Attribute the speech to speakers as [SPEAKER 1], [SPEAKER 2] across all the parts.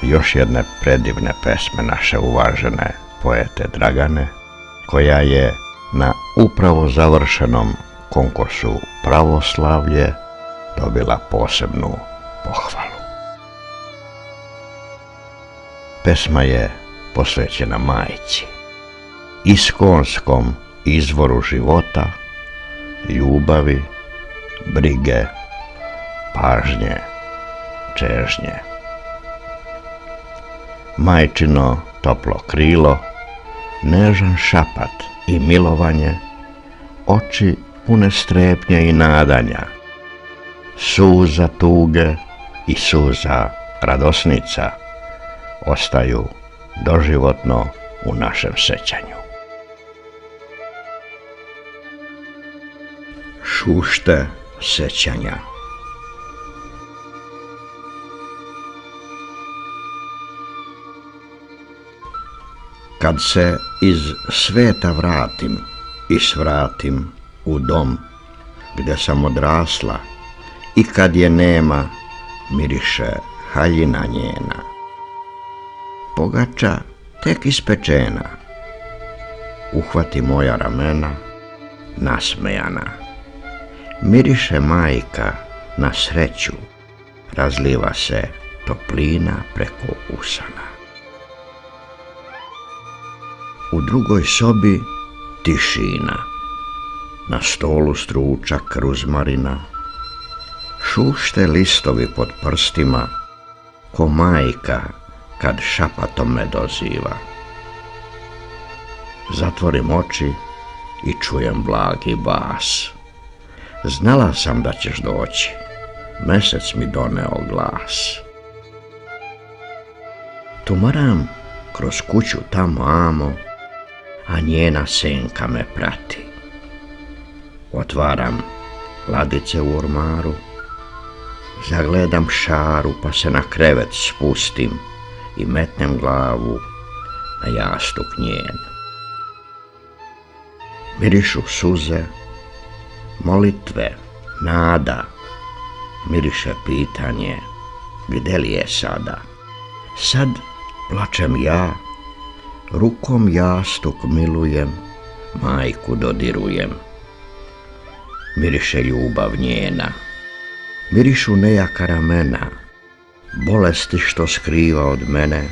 [SPEAKER 1] još jedne predivne pesme naše uvažene poete Dragane, koja je na upravo završenom konkursu Pravoslavlje dobila posebnu pohvalu. Pesma je posvećena majci, iskonskom izvoru života, ljubavi, brige, pažnje, čežnje. Majčino toplo krilo, nežan šapat i milovanje, oči pune strepnje i nadanja, suza tuge i suza radosnica ostaju doživotno u našem sećanju. Šušte sećanja. Kad se iz sveta vratim i svratim u dom gdje sam odrasla i kad je nema, miriše haljina njena. Pogača tek ispečena, uhvati moja ramena, nasmejana. Miriše majka na sreću, razliva se toplina preko usana. U drugoj sobi tišina, na stolu stručak ruzmarina, šušte listovi pod prstima, ko majka kad šapatom me doziva. Zatvorim oči i čujem blagi bas. Znala sam da ćeš doći, mesec mi doneo glas. Tumaram kroz kuću tamo amo, a njena senka me prati. Otvaram ladice u ormaru, zagledam šaru pa se na krevet spustim i metnem glavu na jastuk njen. Mirišu suze, molitve, nada, miriše pitanje, gde li je sada? Sad plačem ja, rukom jastuk milujem, majku dodirujem. Miriše ljubav njena, mirišu nejaka ramena, bolesti što skriva od mene,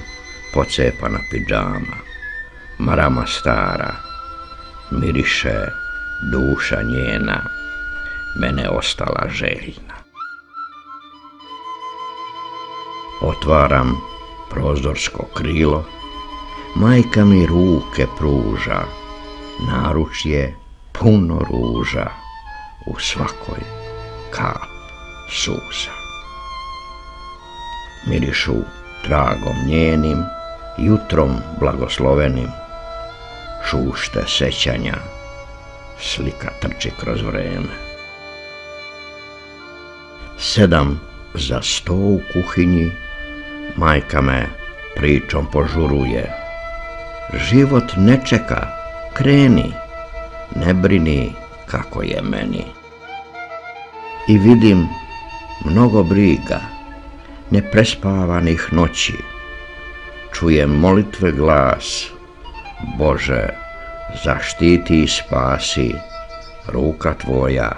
[SPEAKER 1] pocepana pidžama, marama stara, miriše duša njena, mene ostala željna. Otvaram prozorsko krilo, majka mi ruke pruža, naručje puno ruža, u svakoj kap suza. Mirišu tragom njenim, jutrom blagoslovenim, šušte sećanja, slika trči kroz vreme. Sedam za sto u kuhinji, majka me pričom požuruje. Život ne čeka, kreni, ne brini kako je meni. I vidim mnogo briga, neprespavanih noći, čujem molitve glas, Bože, zaštiti i spasi, ruka tvoja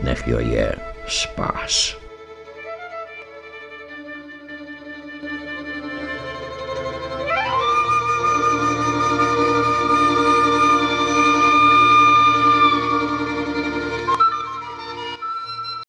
[SPEAKER 1] nek joj je spas.